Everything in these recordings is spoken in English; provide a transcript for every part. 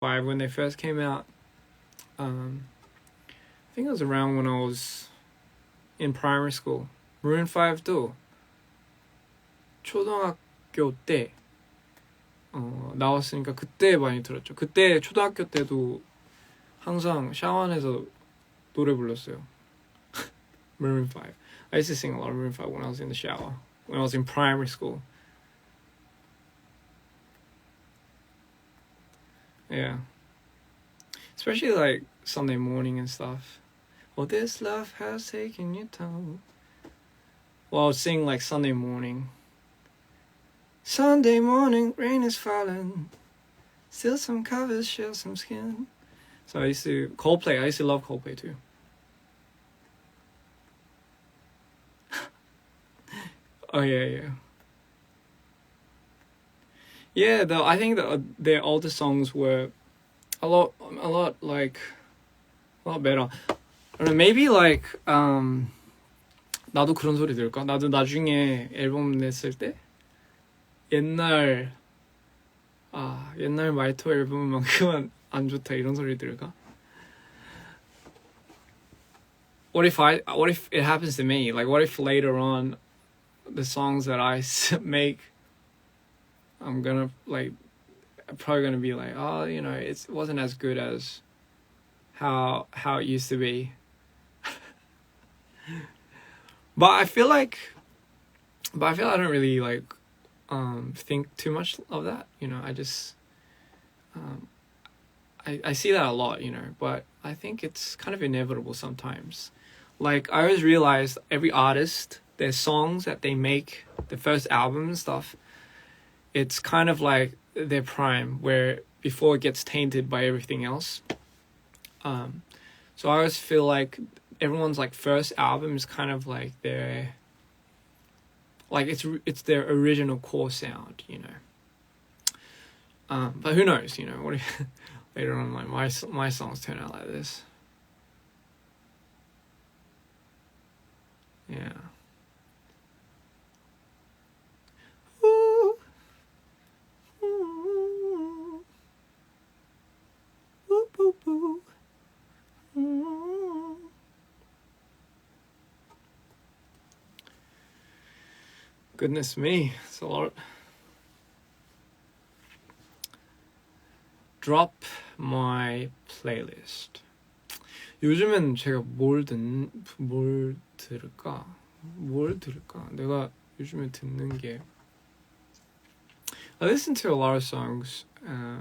5 when they first came out. I think it was around when I was in primary school. Maroon 5도 초등학교 때 나왔으니까 그때 많이 들었죠. 그때 초등학교 때도 항상 샤워 안에서 노래 불렀어요. Maroon 5. I used to sing a lot of Maroon 5 when I was in the shower, when I was in primary school. Yeah. Especially like Sunday morning and stuff. Oh, this love has taken you down. Well, I would sing like Sunday morning. Sunday morning, rain is falling. Still some covers show some skin. So I used to love Coldplay too. Oh yeah. Yeah, though I think that their older songs were a lot better. I don't know, maybe like 나도 그런 소리 들을까? 나도 나중에 앨범 냈을 때 옛날 마이토 앨범만큼은 안 좋다 이런 소리 들을까? What if it happens to me? Like what if later on the songs that I make, I'm probably gonna be like, oh, you know, it wasn't as good as how it used to be. But I feel like I don't really like think too much of that, you know. I just I see that a lot, you know, but I think it's kind of inevitable sometimes. Like I always realize every artist, their songs that they make, the first album and stuff, it's kind of like their prime, where before it gets tainted by everything else. So I always feel like everyone's like first album is kind of like their, like it's their original core sound, you know. But who knows, you know, what if later on like my songs turn out like this. Yeah. Ooh. Ooh. Ooh, ooh, ooh. Ooh. Goodness me, it's a lot. Drop my playlist. 요즘엔 제가 뭘 들을까? 내가 요즘에 듣는 게 I listen to a lot of songs. I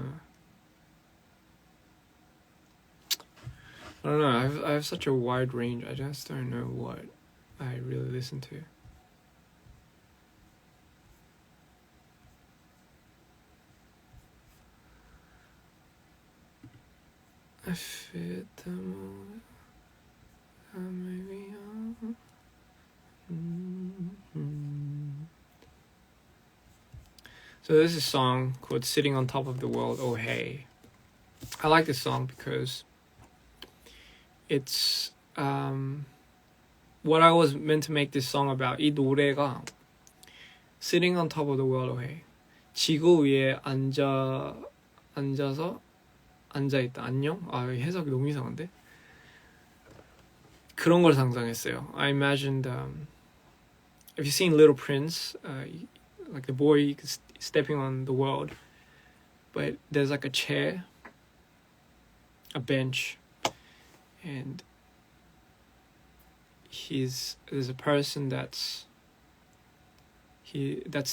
don't know. I have such a wide range. I just don't know what I really listen to. I fit the mood. I may be on. So there's a song called "Sitting on Top of the World." Oh hey, I like this song because it's what I was meant to make this song about. 이 노래가 Sitting on top of the world, oh hey, 지구 위에 앉아서 앉아있다. 안녕? 해석이 너무 이상한데? 그런 걸 상상했어요. I imagined if you've seen Little Prince, like the boy stepping on the world, but there's like a chair, a bench, and there's a person that's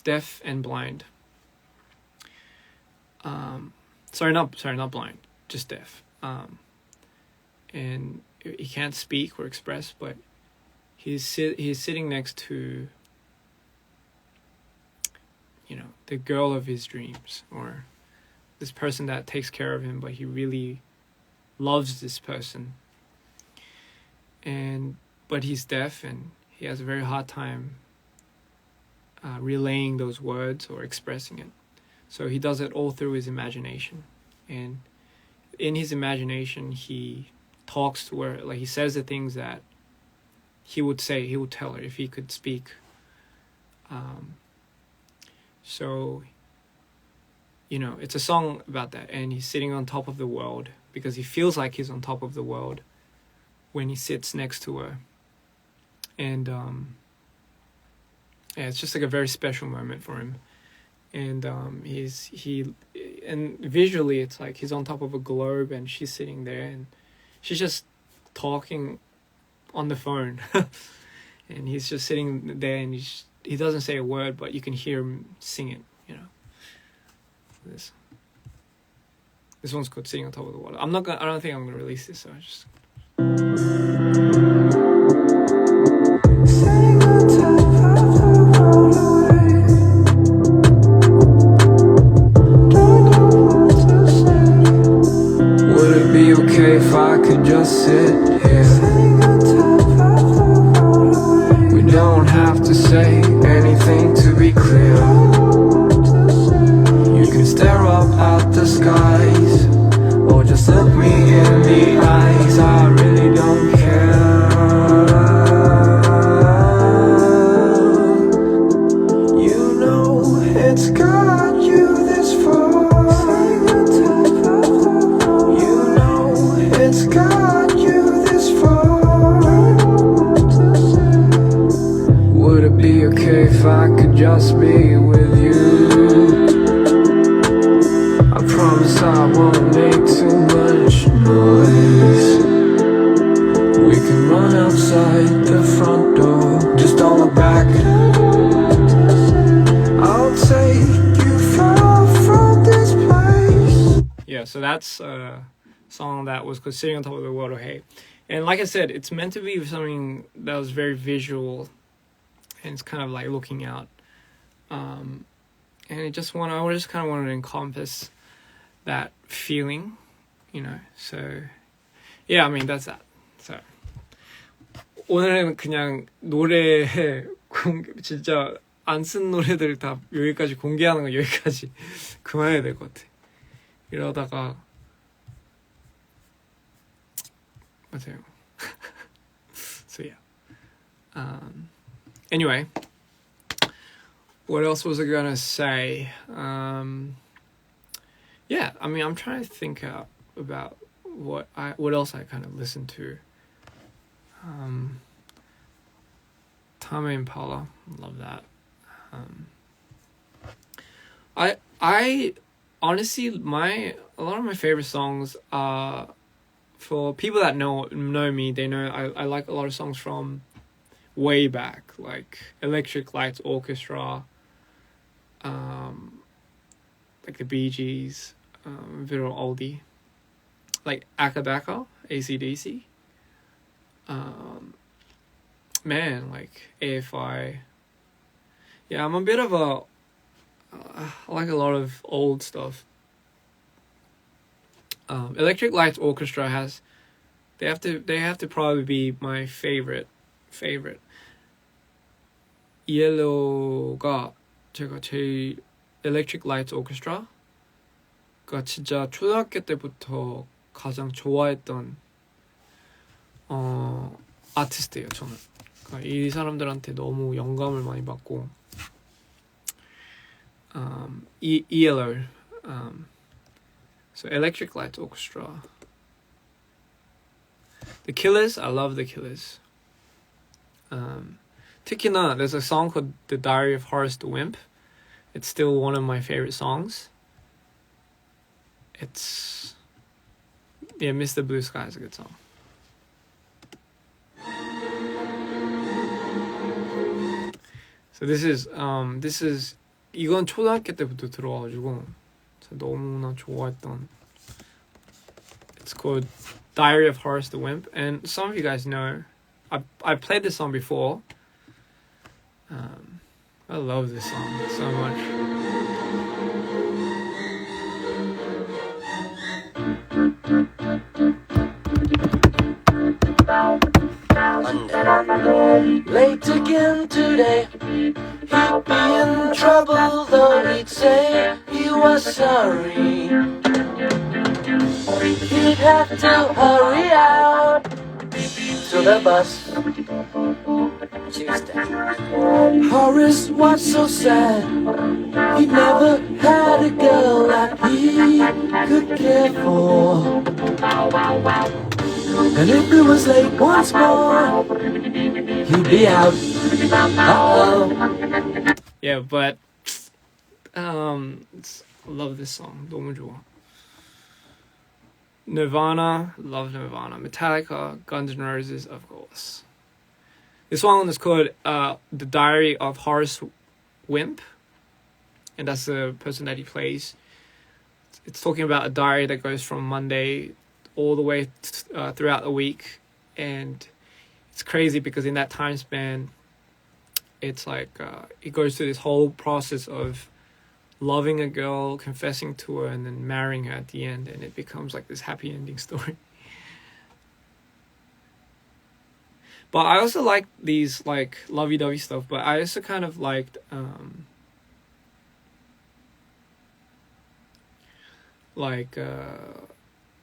deaf and blind. Sorry, not blind, just deaf. And he can't speak or express, but he's sitting next to, you know, the girl of his dreams, or this person that takes care of him, but he really loves this person. But he's deaf and he has a very hard time relaying those words or expressing it. So he does it all through his imagination. And in his imagination, he talks to her, like he says the things that he would tell her if he could speak. So you know, it's a song about that, and he's sitting on top of the world because he feels like he's on top of the world when he sits next to her. And yeah, it's just like a very special moment for him. And and visually it's like he's on top of a globe and she's sitting there and she's just talking on the phone. And he's just sitting there and he doesn't say a word, but you can hear him sing it, you know. This one's called Sitting on Top of the Water. I don't think I'm gonna release this, so I just would it be okay if I could just sit here? We don't have to say anything to be clear. You can stare up at the skies or just look me in the eyes. I really don't care. You know it's got you this far. You know it's got you this far. Would it be okay if I could just be with you? I promise I won't make too much noise. We can run outside the front door. Just don't look back. I'll take you far from this place. Yeah, so that's a song that was called Sitting on Top of the Water. Hey, and like I said, it's meant to be something that was very visual, and it's kind of like looking out. And I just kind of wanted to encompass that feeling, you know. So yeah, I mean that's that. So 오늘은 그냥 노래 진짜 안 쓴 노래들 다 여기까지 공개하는 거 여기까지 그만해야 될 것 같아. 이러다가 맞아요. So yeah. Anyway, what else was I gonna say? Yeah, I mean, I'm trying to think about what else I kind of listened to. Tame Impala, love that. I honestly, a lot of my favorite songs are, for people that know me, they know I like a lot of songs from way back, like Electric Light Orchestra, like the Bee Gees, Viral Oldie, like Akadaka, AC/DC, man, like AFI. Yeah, I'm a bit of I like a lot of old stuff. Electric Light Orchestra they have to probably be my favorite. Yellow가 제가 제일 Electric Light Orchestra가 진짜 초등학교 때부터 가장 좋아했던 아티스트예요, 저는. 그러니까 이 사람들한테 너무 영감을 많이 받고 ELO, so Electric Light Orchestra. The Killers, I love The Killers. 특히나 there's a song called The Diary of Horace the Wimp. It's still one of my favorite songs. Mr. Blue Sky is a good song. So this is 이건 초등학교 때부터 들어와가지고 너무나 좋아했던. It's called Diary of Horace the Wimp, and some of you guys know I played this song before. I love this song so much. Late again today. He'd be in trouble, though he'd say he was sorry. He'd have to hurry out to the bus Tuesday. Horace, what's so sad? He never had a girl that he could care for. And if it was late once more, he'd be out. Uh-oh. Yeah, but I love this song. 너무 좋아. Nirvana, love Nirvana. Metallica, Guns N' Roses, of course. This one is called The Diary of Horace Wimp, and that's the person that he plays. It's talking about a diary that goes from Monday all the way throughout the week, and it's crazy because in that time span, it's like it goes through this whole process of loving a girl, confessing to her, and then marrying her at the end, and it becomes like this happy ending story. But I also like these like lovey-dovey stuff, but I also kind of liked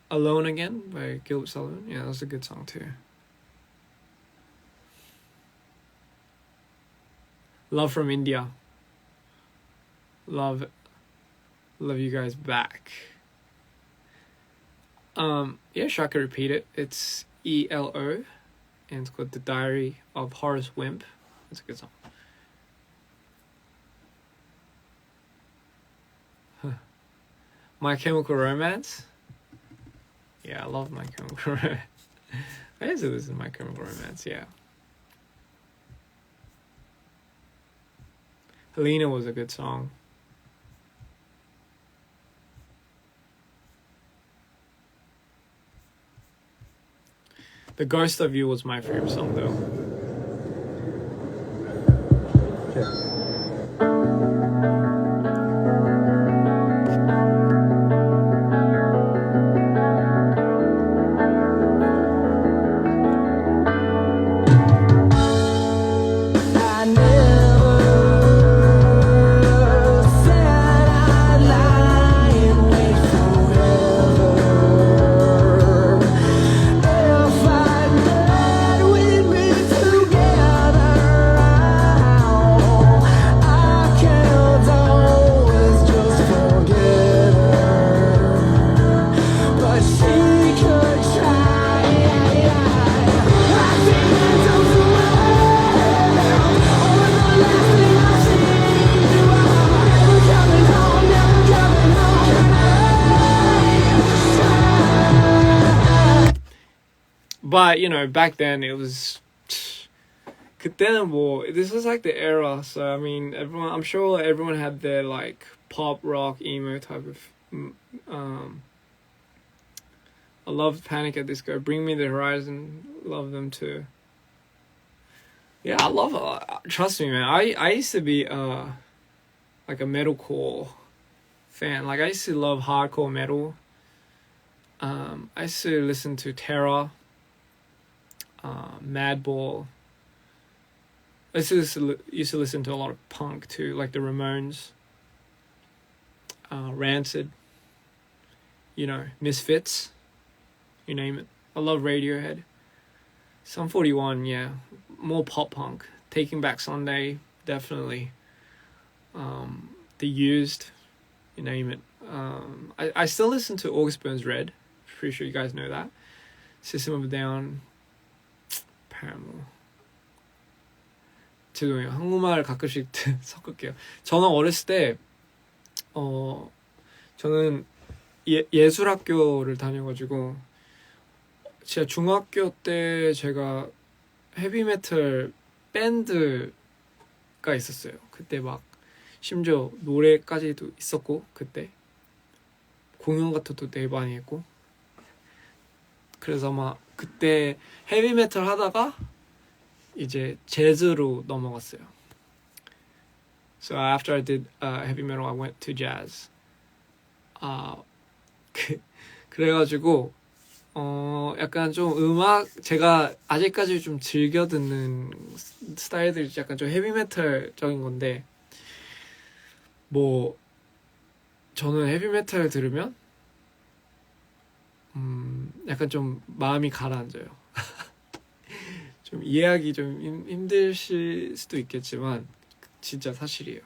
Alone Again by Gilbert Sullivan. Yeah, that's a good song too. Love from India. Love you guys back. Yeah, sure, I could repeat it. It's ELO, and it's called The Diary of Horace Wimp. It's a good song. My Chemical Romance. Yeah, I love My Chemical Romance. I guess this is My Chemical Romance, yeah. Helena was a good song. The Ghost of You was my favorite song though. But you know, back then it was. 그때는 뭐, this was like the era, so I mean, I'm sure everyone had their like pop rock emo type of. I loved Panic at Disco. Bring Me the Horizon, love them too. Yeah, I love it. Trust me, man. I used to be like a metalcore fan. Like I used to love hardcore metal. I used to listen to Terror. Madball. I used to listen to a lot of punk too, like the Ramones, Rancid, you know, Misfits, you name it. I love Radiohead. Sum 41, yeah, more pop punk. Taking Back Sunday, definitely. The Used, you name it. I still listen to August Burns Red. Pretty sure you guys know that. System of a Down. Paramore. 죄송해요. 한국말을 가끔씩 섞을게요. 저는 어렸을 때 저는 예술학교를 다녀가지고 진짜 중학교 때 제가 헤비메탈 밴드가 있었어요. 그때 막 심지어 노래까지도 있었고 그때 공연 같은 것도 되게 많이 했고 그래서 막 그때 헤비메탈 하다가 이제 재즈로 넘어갔어요. So after I did heavy metal, I went to jazz. 그래가지고 약간 좀 음악 제가 아직까지 좀 즐겨 듣는 스타일들이 약간 좀 헤비메탈적인 건데 뭐 저는 헤비메탈 들으면 약간 좀 마음이 가라앉아요. 좀 이해하기 좀 힘드실 수도 있겠지만 진짜 사실이에요.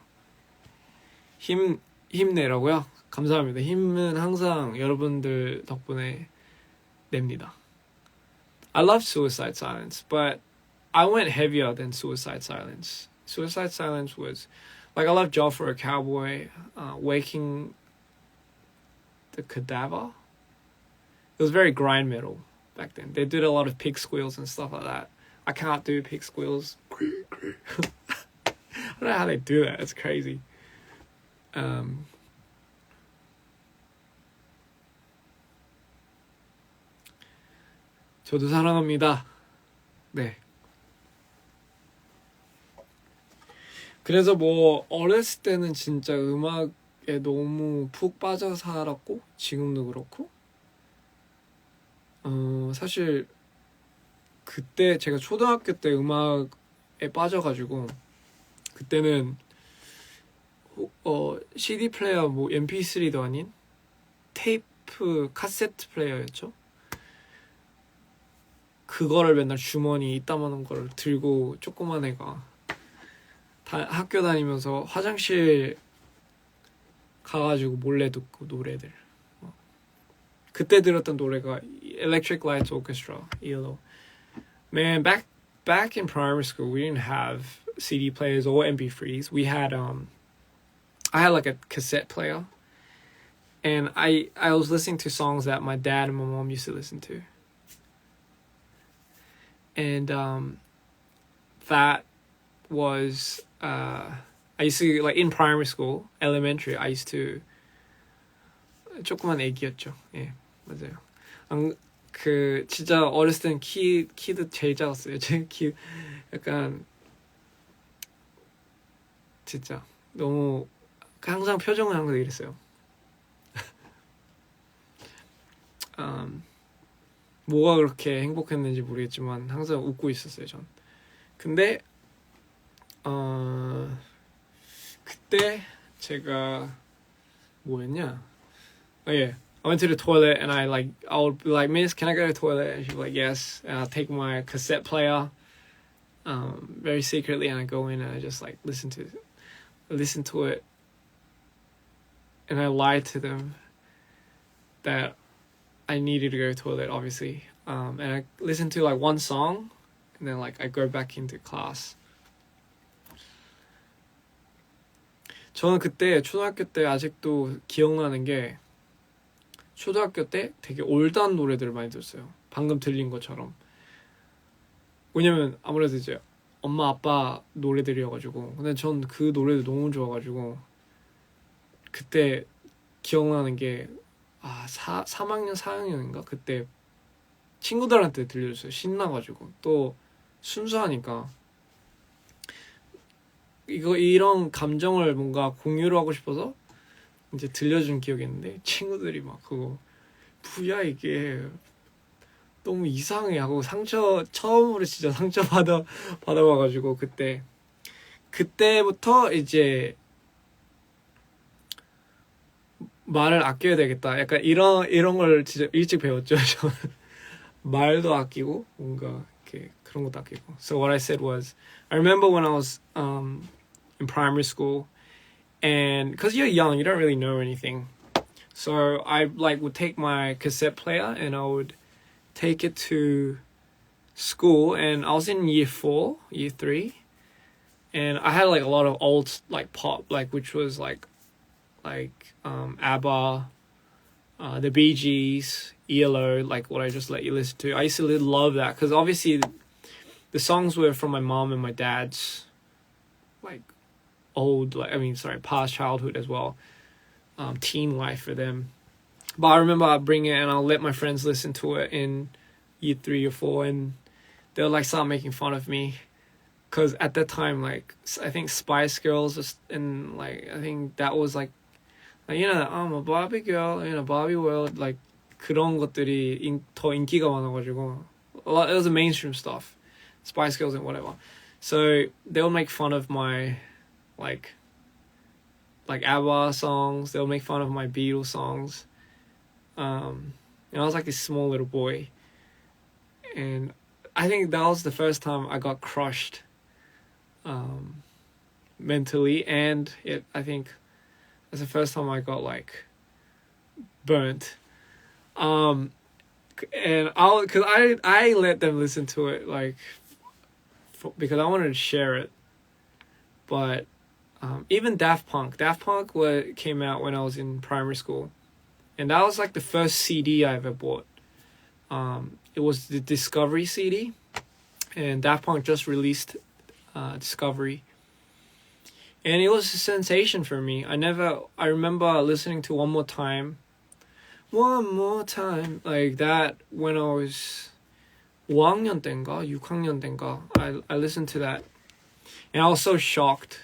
힘내라고요? 감사합니다. 힘은 항상 여러분들 덕분에 냅니다. I love Suicide Silence, but I went heavier than Suicide Silence. Suicide Silence was like I love Job for a Cowboy, Waking the Cadaver. It was very grind metal back then. They did a lot of pig squeals and stuff like that. I can't do pig squeals. I don't know how they do that. It's crazy. 저도 사랑합니다. 네. 그래서 뭐 어렸을 때는 진짜 음악에 너무 푹 빠져 살았고 지금도 그렇고 사실 그때 제가 초등학교 때 음악에 빠져가지고 그때는 CD 플레이어 뭐 MP3도 아닌 테이프 카세트 플레이어였죠. 그거를 맨날 주머니 이따만한 거를 들고 조그만 애가 학교 다니면서 화장실 가가지고 몰래 듣고 노래들 그때 들었던 노래가 Electric Light Orchestra, ELO. Man, back in primary school, we didn't have CD players or MP3s. We had I had like a cassette player, and I was listening to songs that my dad and my mom used to listen to, and that was I used to like in primary school, elementary. I used to 조그만 애기였죠. 예, 맞아요. 그 진짜 어렸을 땐 키도 제일 작았어요. 제 키 약간 진짜 너무 항상 표정은 항상 이랬어요. 뭐가 그렇게 행복했는지 모르겠지만 항상 웃고 있었어요. 전. 근데 그때 제가 뭐였냐? yeah. I went to the toilet and I would be like, Miss, can I go to the toilet? And she'd be like, yes. And I'll take my cassette player very secretly and I go in and I just like listen to it. And I lied to them that I needed to go to the toilet, obviously. And I listened to like one song and then like I go back into class. 저는 그때 초등학교 때 아직도 기억나는 게 초등학교 때 되게 올드한 노래들을 많이 들었어요. 방금 들린 것처럼. 왜냐면 아무래도 이제 엄마 아빠 노래들이어가지고 근데 전 그 노래도 너무 좋아가지고 그때 기억나는 게 3학년 4학년인가 그때 친구들한테 들려줬어요. 신나가지고 또 순수하니까 이런 감정을 뭔가 공유를 하고 싶어서 이제 들려준 기억이 있는데 친구들이 막 그거 뭐야 이게 너무 이상해 하고 처음으로 진짜 상처 받아봐가지고 그때부터 이제 말을 아껴야 되겠다. 약간 이런 걸 진짜 일찍 배웠죠. 저는 말도 아끼고 뭔가 이렇게 그런 것도 아끼고. So what I said was, I remember when I was in primary school, and because you're young, you don't really know anything. So I would take my cassette player and I would take it to school, and I was in year 4, year 3, and I had like a lot of old like pop, like which was like ABBA, the Bee Gees, ELO, like what I just let you listen to. I used to love that because obviously the songs were from my mom and my dad's like past childhood as well, teen life for them. But I remember I'd bring it and I'll let my friends listen to it in year 3 or 4, and they'll like start making fun of me because at that time, like I think Spice Girls and like I think that was like I'm a Barbie girl in a Barbie world, like 그런 것들이 더 인기가 많아가지고 it was the mainstream stuff, Spice Girls and whatever. So they'll make fun of my like ABBA songs. They'll make fun of my Beatles songs. And I was like this small little boy, and I think that was the first time I got crushed mentally, and I think that's the first time I got like burnt. And cause I let them listen to it like because I wanted to share it, but even Daft Punk came out when I was in primary school, and that was like the first CD I ever bought. It was the Discovery CD, and Daft Punk just released Discovery, and it was a sensation for me. I remember listening to One More Time, like that when I was 5학년 때인가 6학년 때인가. I listened to that, and I was so shocked.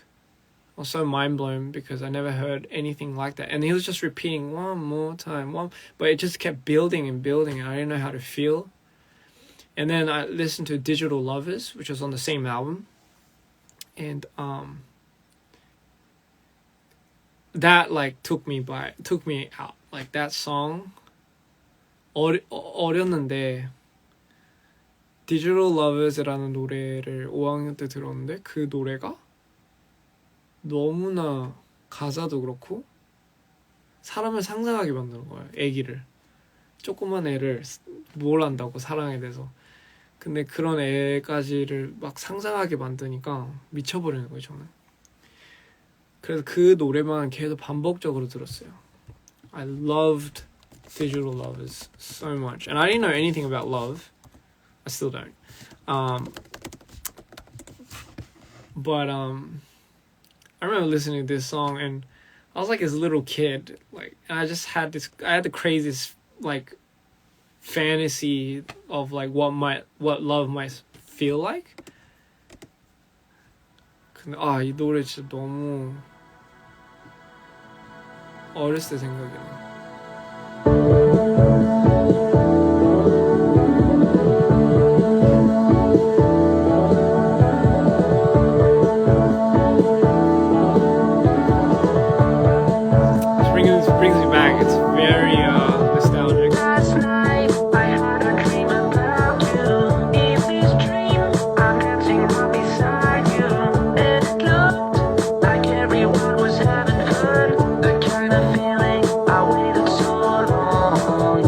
I was so mind blown because I never heard anything like that. And he was just repeating one more time, but it just kept building and building, and I didn't know how to feel. And then I listened to Digital Lovers, which was on the same album, and that like took me out. Like that song, 어렸는데 Digital Lovers라는 노래를 5학년 때 들었는데 그 노래가 너무나 가사도 그렇고 사람을 상상하게 만드는 거예요. 애기를, 조그만 애를 뭘 안다고 사랑에 대해서. 근데 그런 애까지를 막 상상하게 만드니까 미쳐버리는 거예요, 저는. 그래서 그 노래만 계속 반복적으로 들었어요. I loved Digital Lovers so much, and I didn't know anything about love. I still don't. But I remember listening to this song, and I was like this little kid, like, and I had the craziest like fantasy of like what love might feel like. 근데 이 노래 진짜 너무 어렸을 때 생각이 나. Brings me back. It's very nostalgic. Last night I had a dream about you. In this dream I'm dancing right beside you, and it looked like everyone was having fun. The kind of feeling I waited so long.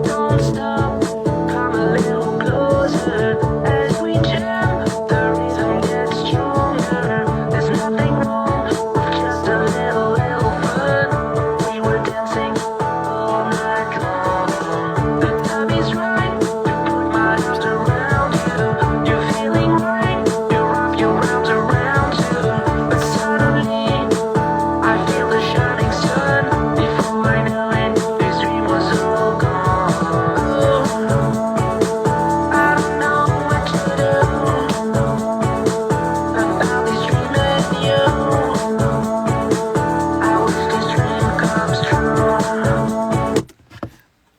Don't stop, come a little closer as we jam. The rhythm gets stronger. There's nothing wrong with just a little fun. We were dancing all night long. The time is right to put my arms around you. You're feeling right, you wrap your arms around you. But suddenly, I feel the shining sun. Before I knew it, this dream was all gone. I don't know what to do about this dream with you. I wish this dream comes true.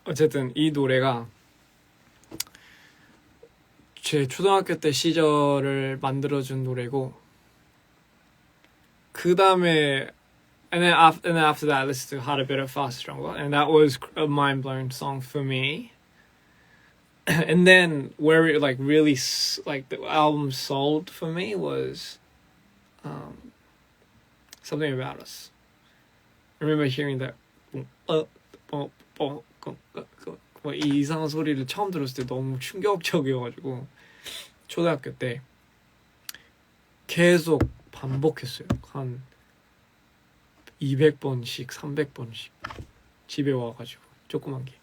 어쨌든 이 노래가 제 초등학교 때 시절을 만들어준 노래고, 그 다음에 and then after that I listened to Harder, Better, Faster, Stronger, and that was a mind blown song for me. And then where it like really like the album sold for me was Something About Us. I remember hearing that 이 이상한 소리를 처음 들었을 때 너무 충격적이어가지고 초등학교 때 계속 반복했어요. 한 200번씩 300번씩 집에 와가지고 조그만 게.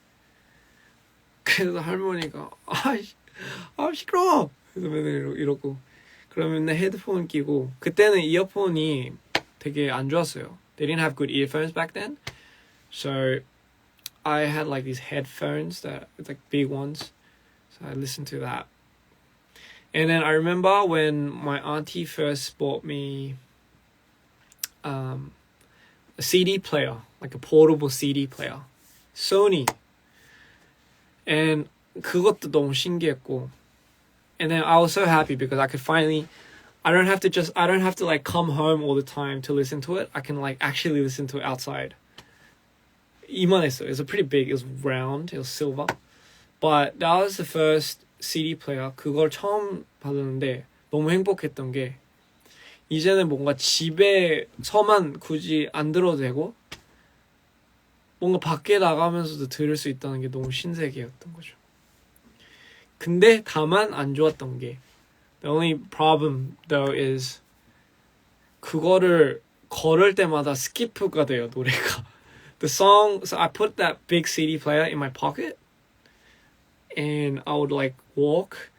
그래서 할머니가 시끄러워! 그래서 맨날 이러고, 그러면 헤드폰 끼고, 그때는 이어폰이 되게 안 좋았어요. They didn't have good earphones back then, so I had like these headphones that like big ones, so I listened to that. And then I remember when my auntie first bought me a CD player, like a portable CD player, Sony. And 그것도 너무 신기했고. And then I was so happy because I could finally, I don't have to like come home all the time to listen to it. I can like actually listen to it outside. 이만했어요. It was pretty big. It was round. It was silver. But that was the first CD 플레이어 그걸 처음 받았는데 너무 행복했던 게 이제는 뭔가 집에서만 굳이 안 들어도 되고 뭔가 밖에 나가면서도 들을 수 있다는 게 너무 신세계였던 거죠. 근데 다만 안 좋았던 게 The only problem though is 그거를 걸을 때마다 스키프가 돼요, 노래가. The song, so I put that big CD player in my pocket and I would like walk.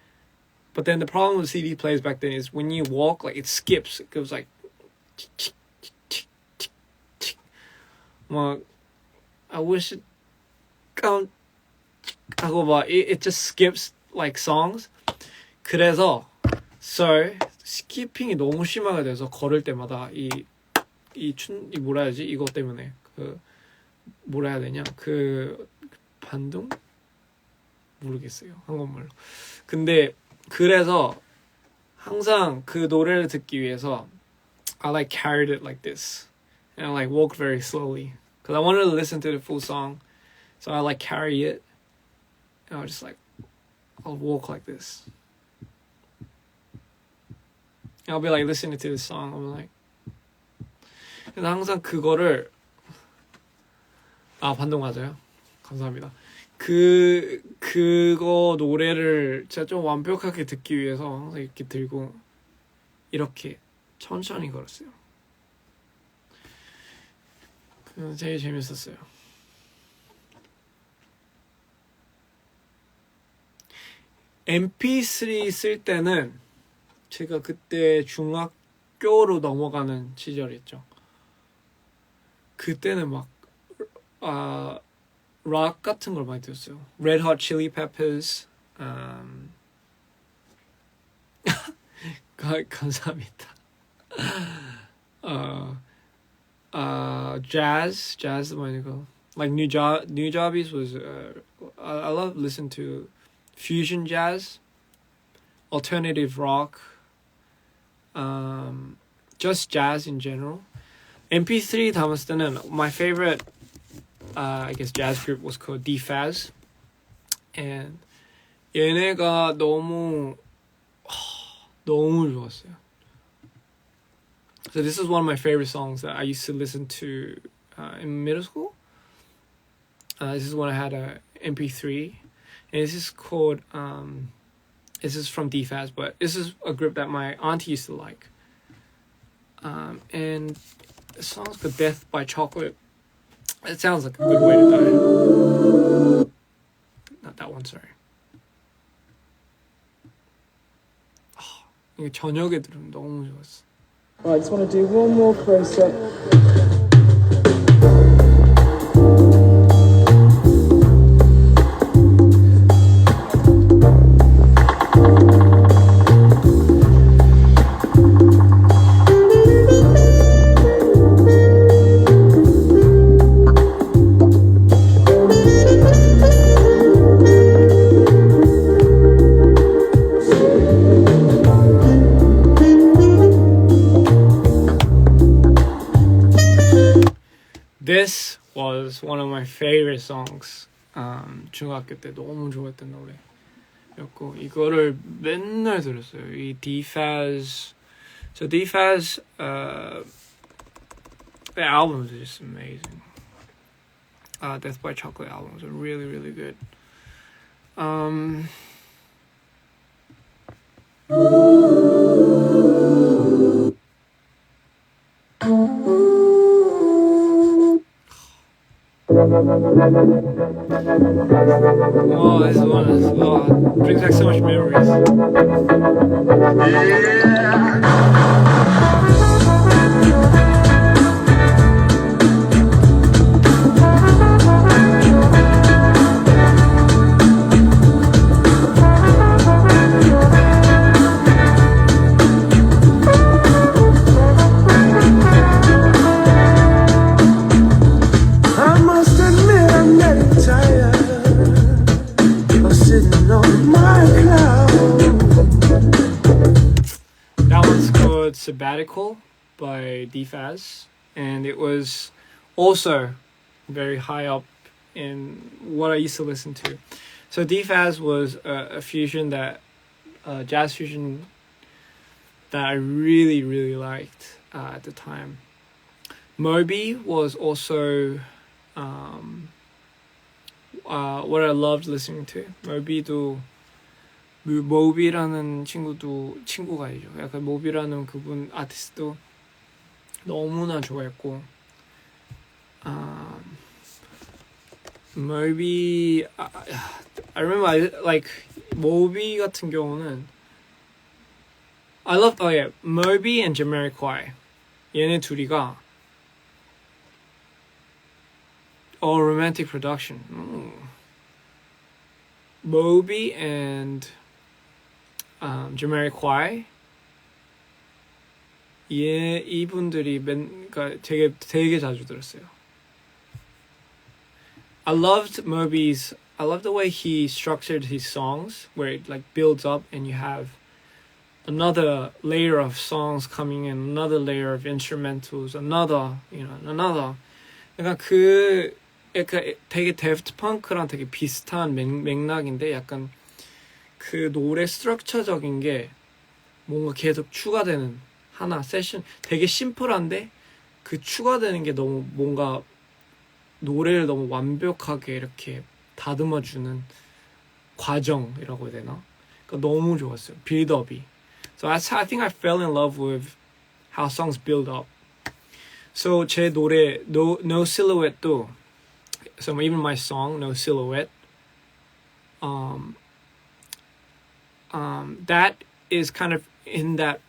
But then the problem with CD players back then is when you walk, like it skips. It goes like tick, tick, tick, tick, tick, tick. 막 I wish it count 하고 막 it just skips like songs. 그래서 스키핑이 너무 심하게 돼서 걸을 때마다 이 뭐라 해야지? 이것 때문에 그 뭐라 해야 되냐? 그 반동? 모르겠어요. 한국말로. 근데 그래서 항상 그 노래를 듣기 위해서 I like carried it like this and I like walked very slowly because I wanted to listen to the full song. So I like carry it and I was just like I'll walk like this. I'll be like listening to the song. I'm like 그래서 항상 그거를 반동 맞아요. 감사합니다. 그거 노래를 제가 좀 완벽하게 듣기 위해서 항상 이렇게 들고 이렇게 천천히 걸었어요. 그래서 제일 재밌었어요. MP3 쓸 때는 제가 그때 중학교로 넘어가는 시절이었죠. 그때는 막 락 같은 걸 많이 들었어요. Red Hot Chili Peppers. 감사합니다. Jazz 많이 고. Like New Jobbies was. I love listen to fusion jazz, alternative rock, just jazz in general. MP3 담았을 때는 my favorite. I guess jazz group was called DFAS and 얘네가 너무 좋았어요. So this is one of my favorite songs that I used to listen to in middle school. This is when I had a MP3 and this is called this is from DFAS, but this is a group that my auntie used to like. And the song's called Death by Chocolate. It sounds like a good way to die. Not that one, sorry. 이게 저녁에 들으면 너무 좋았어. Right, I just want to do one more close-up. This was one of my favorite songs. 중학교 때 너무 좋아했던 노래였고 이거를 맨날 들었어요. 이 DFAS. So DFAS, the albums are just amazing. Death by Chocolate albums are really, really good. Oh, this one brings back so much memories. Sabbatical by DFAS, and it was also very high up in what I used to listen to. So DFAS was a fusion that jazz fusion that I really really liked at the time. Moby was also what I loved listening to. 모비도 모비라는 친구가 아니죠. 약간 모비라는 그분 아티스트도 너무나 좋아했고, 모비 I remember like 모비 같은 경우는 I love 모비 and Jamiroquai 얘네 둘이가 romantic production. Moby and Jamiroquai 이분들이 그러니까 되게 자주 들었어요. I loved the way he structured his songs, where it like builds up and you have another layer of songs coming in, another layer of instrumentals, another. 약간 약간 되게 데프트 펑크랑 되게 비슷한 맥락인데 약간 그 노래 스트럭처적인 게 뭔가 계속 추가되는 하나 세션 되게 심플한데 그 추가되는 게 너무 뭔가 노래를 너무 완벽하게 이렇게 다듬어주는 과정이라고 해야 되나? 그러니까 너무 좋았어요. 빌드업이. So I think I fell in love with how songs build up. So 제 노래 No Silhouette도 so even my song No Silhouette that is kind of in that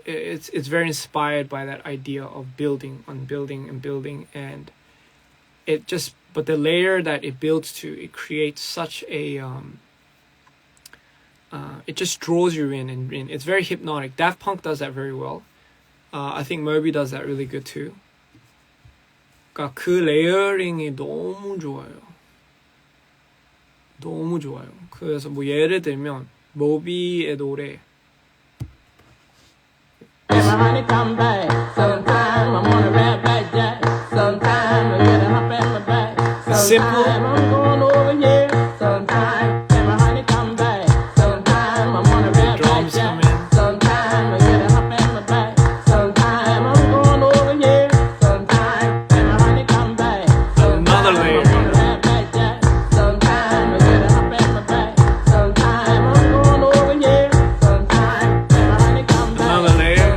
it's very inspired by that idea of building on building and building, and it just but the layer that it builds to, it creates such a it just draws you in and it's very hypnotic. Daft Punk does that very well. I think Moby does that really good too. 그러니까 그 레이어링이 너무 좋아요. 너무 좋아요. 그래서 뭐 예를 들면 모비의 노래 honey come back. Sometime I'm on a red back jack. Sometime I get a hop in my back. Simple. Sometime I'm going over here. Sometime my honey come back. Sometime I'm on a red back jack. Sometime I get a hop in my back. Sometime I'm going over here. Sometime my honey come back. Another layer. I'm on a red back jack. Sometime I get a hop in my back. Sometime I'm going over here. Sometime my honey come back. Another layer.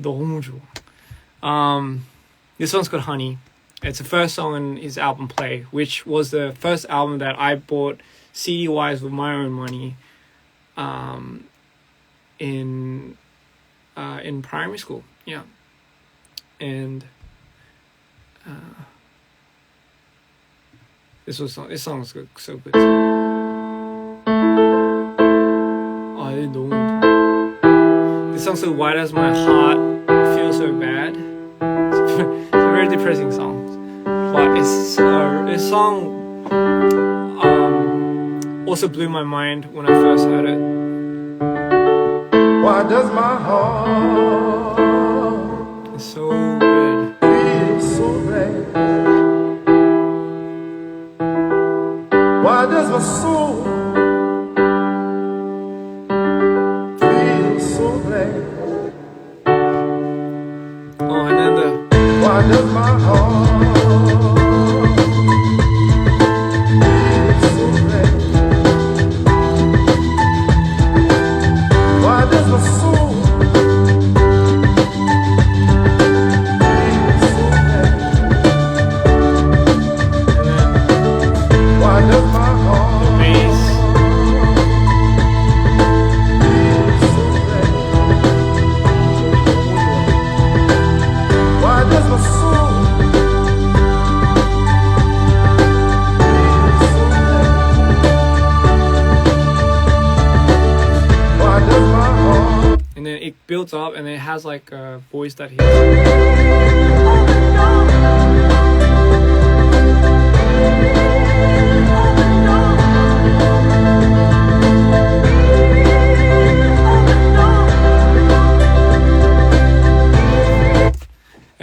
너무 좋아. This song's called Honey. It's the first song in his album Play, which was the first album that I bought CD-wise with my own money in primary school. Yeah. And this song was good, so good. 너무 This song's so Why Does My Heart Feel So Bad? It's a very depressing song. But this song also blew my mind when I first heard it. Why does my heart It's so good. feel so bad? Why does my soul feel so bad? And then Why does my heart feel so bad? Why does my soul feel so bad? Why does my heart bass. feel so bad? Why does my soul feel so bad? Why does my heart And then it builds up and it has like a voice that he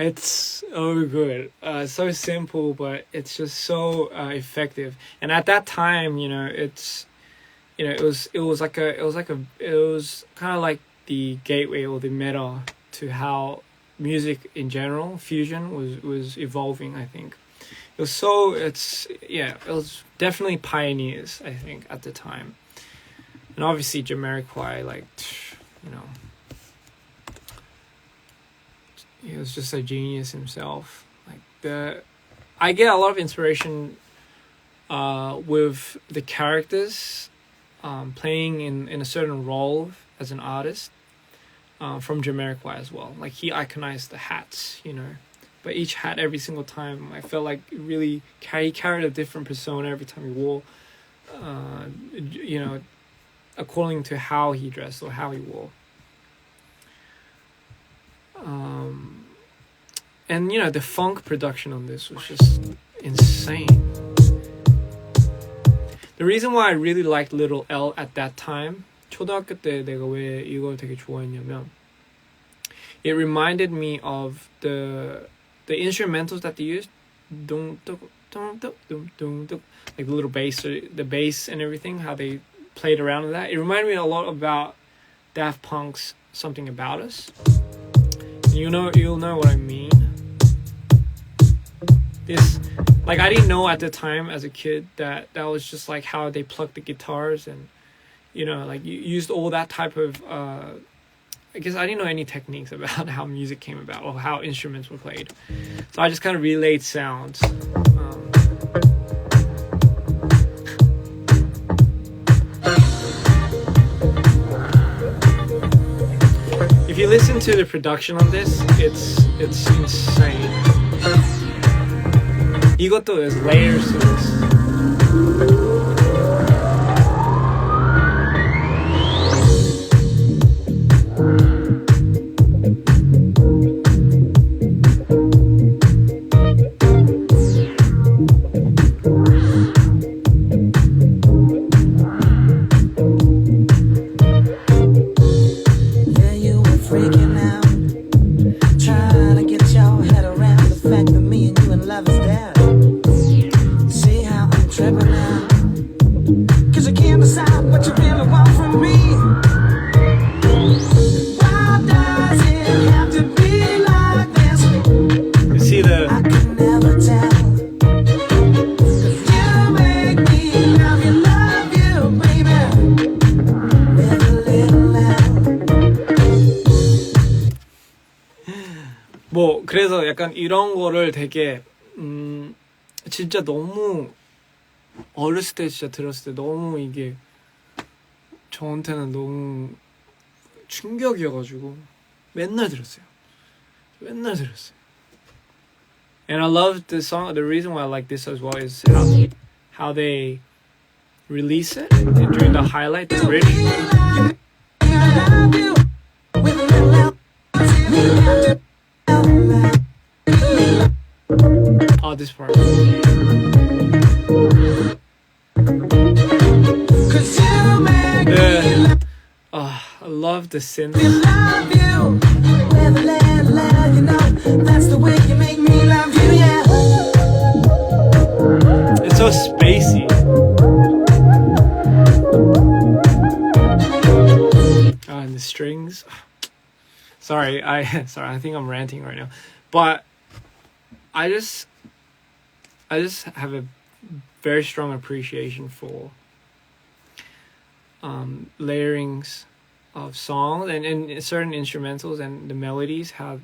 It's so good. So simple, but it's just so effective. And at that time, it was kind of like the gateway or the meta to how music in general, fusion was evolving. I think it was definitely pioneers. I think at the time, and obviously Jamiroquai, like, you know. He was just a genius himself. I get a lot of inspiration with the characters playing in a certain role as an artist from Jamiroquai as well. Like he iconized the hats, but each hat every single time I felt like it really carried a different persona every time he wore, according to how he dressed or how he wore. And the funk production on this was just insane. The reason why I really liked Little L at that time, 초등학교 때 내가 왜 이걸 되게 좋아했냐면, it reminded me of the instrumentals that they used, like the little bass, the bass and everything, how they played around with that. It reminded me a lot about Daft Punk's Something About Us. You'll know what I mean. This, like, I didn't know at the time as a kid that was just like how they plucked the guitars and like you used all that type of I guess I didn't know any techniques about how music came about or how instruments were played, so I just kind of relayed sounds. If you listen to the production on this, it's insane. 이것도 there's layers to this. 그래서 약간 이런 거를 되게 진짜 너무 어렸을 때 진짜 들었을 때 너무 이게 저한테는 너무 충격이어가지고 맨날 들었어요. And I love the song. The reason why I like this as well is how they release it during the highlight, the bridge. Oh, this part. I love the synth. It's so spacey. Oh, and the strings. Sorry, I think I'm ranting right now, but I just have a very strong appreciation for layerings of songs and certain instrumentals and the melodies, how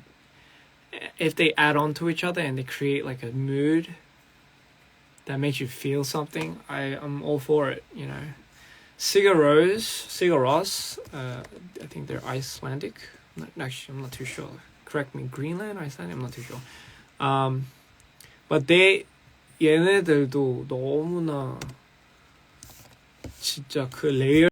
if they add on to each other and they create like a mood that makes you feel something, I'm all for it, Sigur Rós, I think they're Icelandic. Actually, I'm not too sure. Correct me, Greenland, Iceland, I'm not too sure. But 얘네들도 너무나 진짜 그 레이어